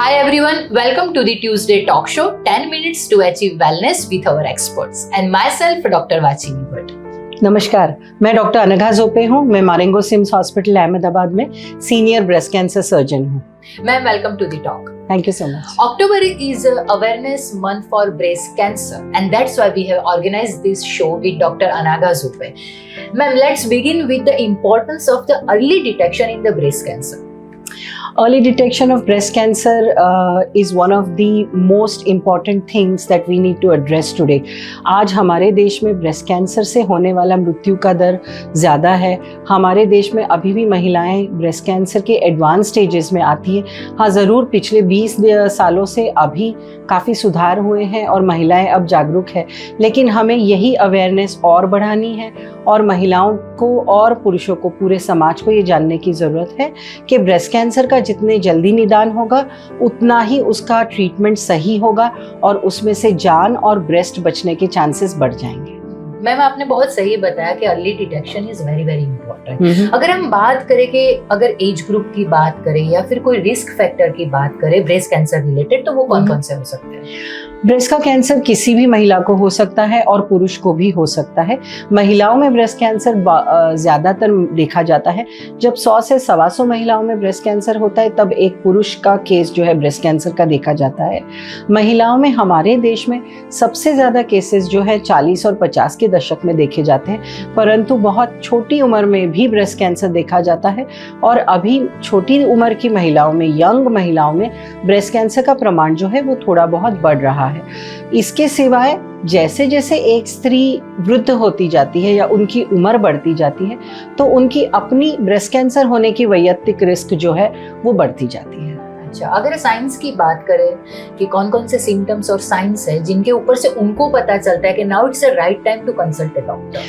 Hi everyone, welcome to the Tuesday talk show 10 minutes to achieve wellness with our experts and myself Dr. Vachini Bhatt. नमस्कार, मैं doctor Anagha जोपे हूँ। मैं मारेंगो CIMS hospital Ahmedabad में senior breast cancer surgeon हूँ। Ma'am, welcome to the talk. Thank you so much. October is awareness month for breast cancer and that's why we have organized this show with Dr. Anagha Zope. Ma'am, let's begin with the importance of the early detection in the breast cancer. Early detection of breast cancer is one of the most important things that we need to address today. आज हमारे देश में breast cancer से होने वाला मृत्यु का दर ज़्यादा है। हमारे देश में अभी भी महिलाएं ब्रेस्ट कैंसर के एडवांस स्टेजेस में आती हैं। हाँ, ज़रूर पिछले 20 सालों से अभी काफ़ी सुधार हुए हैं और महिलाएं अब जागरूक है, लेकिन हमें यही अवेयरनेस और बढ़ानी है और महिलाओं को और पुरुषों को, पूरे समाज को ये जानने की ज़रूरत है कि ब्रेस्ट कैंसर का जितने जल्दी निदान होगा उतना ही उसका ट्रीटमेंट सही होगा और उसमें से जान और ब्रेस्ट बचने के चांसेस बढ़ जाएंगे। मैम, आपने बहुत सही बताया कि early detection is very very important. अगर हम बात करें कि अगर एज ग्रुप की बात करें या फिर कोई रिस्क फैक्टर की बात करें ब्रेस्ट कैंसर रिलेटेड, तो वो कौन कौन से हो सकते हैं? ब्रेस्ट का कैंसर किसी भी महिला को हो सकता है और पुरुष को भी हो सकता है। महिलाओं में ब्रेस्ट कैंसर ज़्यादातर देखा जाता है। जब 100 से 125 महिलाओं में ब्रेस्ट कैंसर होता है तब एक पुरुष का केस जो है ब्रेस्ट कैंसर का देखा जाता है। महिलाओं में हमारे देश में सबसे ज़्यादा केसेस जो है 40 और 50 के दशक में देखे जाते हैं, परंतु बहुत छोटी उम्र में भी ब्रेस्ट कैंसर देखा जाता है और अभी छोटी उम्र की महिलाओं में, यंग महिलाओं में ब्रेस्ट कैंसर का प्रमाण जो है वो थोड़ा बहुत बढ़ रहा है। इसके सिवाय जैसे जैसे एक स्त्री वृद्ध होती जाती है या उनकी उम्र बढ़ती जाती है तो उनकी अपनी ब्रेस्ट कैंसर होने की वैयक्तिक रिस्क जो है वो बढ़ती जाती है। अच्छा, अगर साइंस की बात करें कि कौन कौन से सिम्टम्स और साइंस है जिनके ऊपर से उनको पता चलता है कि now it's a right time to consult a doctor?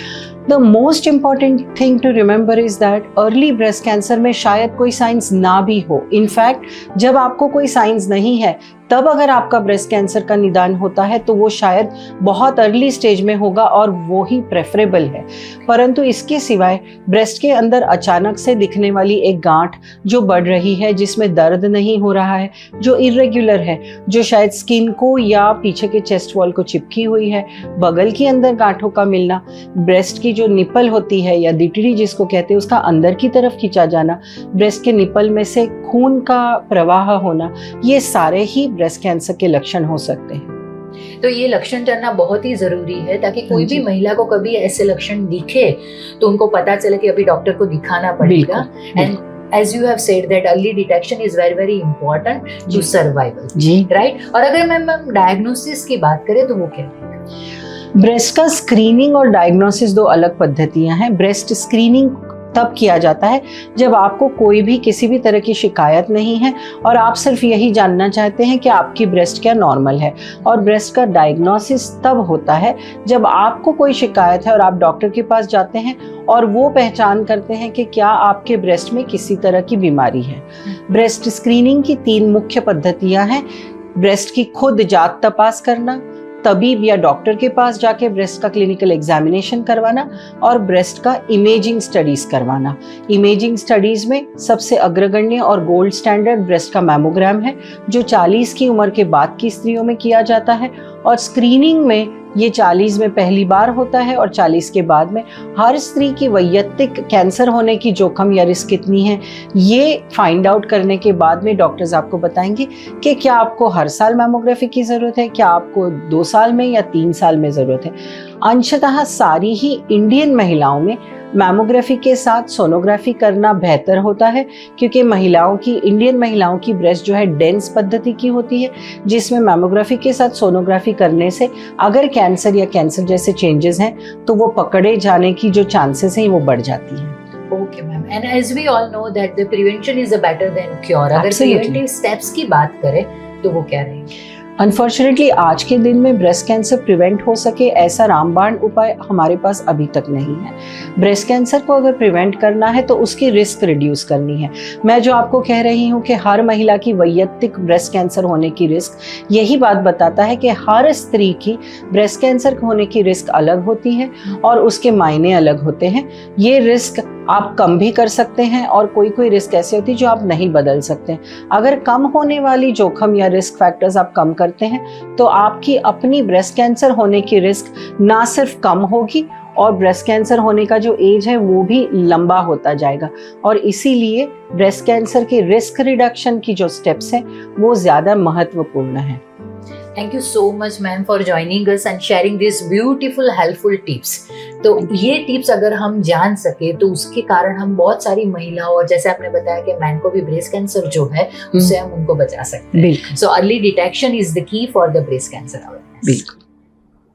The most important thing to remember is that early breast cancer में शायद कोई साइंस ना भी हो। इनफैक्ट जब आपको कोई साइंस नहीं है तब अगर आपका ब्रेस्ट कैंसर का निदान होता है तो वो शायद बहुत अर्ली स्टेज में होगा और वो ही प्रेफरेबल है। परंतु इसके सिवाय ब्रेस्ट के अंदर अचानक से दिखने वाली एक गांठ जो बढ़ रही है, जिसमें दर्द नहीं हो रहा है, जो इरेग्युलर है, जो शायद स्किन को या पीछे के चेस्ट वॉल को चिपकी हुई है, बगल के अंदर गांठों का मिलना, ब्रेस्ट की जो निपल होती है या डिटरी जिसको कहते हैं उसका अंदर की तरफ खींचा जाना, ब्रेस्ट के निपल में से खून का प्रवाह होना, ये सारे ही ब्रेस्ट कैंसर के लक्षण हो सकते हैं। तो ये लक्षण जानना बहुत ही जरूरी है ताकि कोई भी महिला को कभी ऐसे लक्षण दिखे तो उनको पता चले कि अभी डॉक्टर को दिखाना पड़ेगा। And as you have said that early detection is very very important to survival, right? और अगर मैम डायग्नोसिस की बात करें तो वो क्या है? ब्रेस्ट का स्क्रीनिंग और डायग्नोसिस दो अलग पद्धतियां हैं। ब्रेस्ट स्क्रीनिंग तब किया जाता है जब आपको कोई भी किसी भी तरह की शिकायत नहीं है और आप सिर्फ यही जानना चाहते हैं कि आपकी ब्रेस्ट क्या नॉर्मल है। और ब्रेस्ट का डायग्नोसिस तब होता है जब आपको कोई शिकायत है और आप डॉक्टर के पास जाते हैं और वो पहचान करते हैं कि क्या आपके ब्रेस्ट में किसी तरह की बीमारी है। ब्रेस्ट स्क्रीनिंग की 3 मुख्य पद्धतियां हैं। ब्रेस्ट की खुद जात तपास करना, तबीब या डॉक्टर के पास जाके ब्रेस्ट का क्लिनिकल एग्जामिनेशन करवाना और ब्रेस्ट का इमेजिंग स्टडीज करवाना। इमेजिंग स्टडीज में सबसे अग्रगण्य और गोल्ड स्टैंडर्ड ब्रेस्ट का मैमोग्राम है जो 40 की उम्र के बाद की स्त्रियों में किया जाता है और स्क्रीनिंग में ये 40 में पहली बार होता है और 40 के बाद में। हर स्त्री की वैयक्तिक कैंसर होने की जोखिम या रिस्क कितनी है ये फाइंड आउट करने के बाद में डॉक्टर्स आपको बताएंगे कि क्या आपको हर साल मैमोग्राफी की ज़रूरत है, क्या आपको 2 साल में या 3 साल में ज़रूरत है। अंशतः सारी ही इंडियन महिलाओं में मैमोग्राफी के साथ सोनोग्राफी करना बेहतर होता है क्योंकि इंडियन महिलाओं की ब्रेस्ट जो है डेंस पद्धति की होती है, जिसमें मैमोग्राफी के साथ सोनोग्राफी करने से अगर कैंसर या कैंसर जैसे चेंजेस हैं तो वो पकड़े जाने की जो चांसेस हैं वो बढ़ जाती हैं। Okay, ma'am. And as we all know that the prevention is better than cure. अगर preventive steps की बात करें तो वो क्या रहेंगे? अनफॉर्चुनेटली आज के दिन में ब्रेस्ट कैंसर प्रिवेंट हो सके ऐसा रामबाण उपाय हमारे पास अभी तक नहीं है। ब्रेस्ट कैंसर को अगर प्रिवेंट करना है तो उसकी रिस्क रिड्यूस करनी है। मैं जो आपको कह रही हूँ कि हर महिला की वैयक्तिक ब्रेस्ट कैंसर होने की रिस्क, यही बात बताता है कि हर स्त्री की ब्रेस्ट कैंसर होने की रिस्क अलग होती है और उसके मायने अलग होते हैं। ये रिस्क आप कम भी कर सकते हैं और कोई रिस्क ऐसे होती है जो आप नहीं बदल सकते। अगर कम होने वाली जोखिम या रिस्क फैक्टर्स आप कम करते हैं तो आपकी अपनी ब्रेस्ट कैंसर होने की रिस्क ना सिर्फ कम होगी और ब्रेस्ट कैंसर होने का जो एज है वो भी लंबा होता जाएगा। और इसीलिए ब्रेस्ट कैंसर के रिस्क रिडक्शन की जो स्टेप्स हैं वो ज़्यादा महत्वपूर्ण है। Thank you so much, ma'am, for joining us and sharing these beautiful, helpful tips. तो ये टिप्स अगर हम जान सके तो उसके कारण हम बहुत सारी महिलाओं और जैसे आपने बताया कि मैन को भी ब्रेस्ट कैंसर जो है उससे हम उनको बचा सकते हैं। बिल्कुल So early detection is the key for the breast cancer awareness. बिल्कुल।